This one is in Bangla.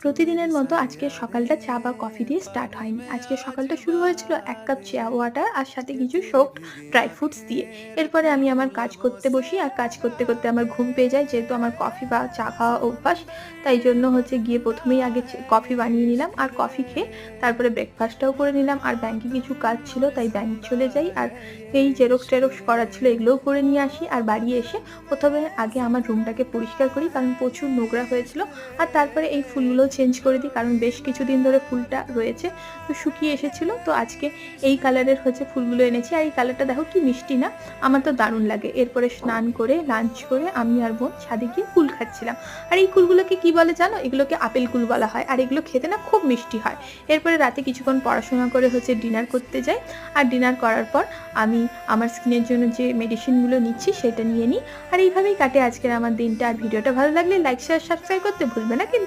প্রতিদিনের মতো আজকে সকালটা চা বা কফি দিয়ে স্টার্ট হয়নি। আজকে সকালটা শুরু হয়েছিল ১ কাপ চিয়া ওয়াটার আর সাথে কিছু সোকড ড্রাই ফ্রুটস দিয়ে। এরপরে আমি আমার কাজ করতে বসি আর কাজ করতে, করতে আমার ঘুম পেয়ে যায়। যেহেতু আমার কফি বা চা খাওয়া অভ্যাস, তাই জন্য হচ্ছে গিয়ে ১ম এই আগে কফি বানিয়ে নিলাম আর কফি খেয়ে তারপরে ব্রেকফাস্টটাও করে নিলাম। আর ব্যাংকে কিছু কাজ ছিল তাই ব্যাংক চলে যাই। আর এই জেরক্স-টেরক্স করার ছিল এগুলোও করে নিয়ে আসি। আর বাড়ি এসে ১ম এ আগে আমার রুমটাকে পরিষ্কার করি কারণ প্রচুর নোংরা হয়েছিল। আর তারপরে এই ফুলগুলো চেঞ্জ করে দিই কারণ বেশ কিছুদিন ধরে ফুলটা রয়েছে, তো শুকিয়ে এসেছিল। তো আজকে এই কালারের হচ্ছে ফুলগুলো এনেছি আর এই কালারটা দেখো কি মিষ্টি না, আমার তো দারুণ লাগে। এরপরে স্নান করে লাঞ্চ করে আমি আর বোন ছাদে গিয়ে কুল খাচ্ছিলাম। আর এই কুলগুলোকে কি বলে জানো? এগুলোকে আপেল কুল বলা হয় আর এগুলো খেতে না খুব মিষ্টি হয়। এরপরে রাতে কিছুক্ষণ পড়াশোনা করে হচ্ছে ডিনার করতে যাই। আর ডিনার করার পর আমি আমার স্কিনের জন্য যে মেডিসিনগুলো নিচ্ছি সেটা নিয়ে নিই। আর এইভাবেই কাটে আজকের আমার দিনটা। আর ভিডিওটা ভালো লাগলে লাইক, শেয়ার, সাবস্ক্রাইব করতে ভুলবে না কিন্তু।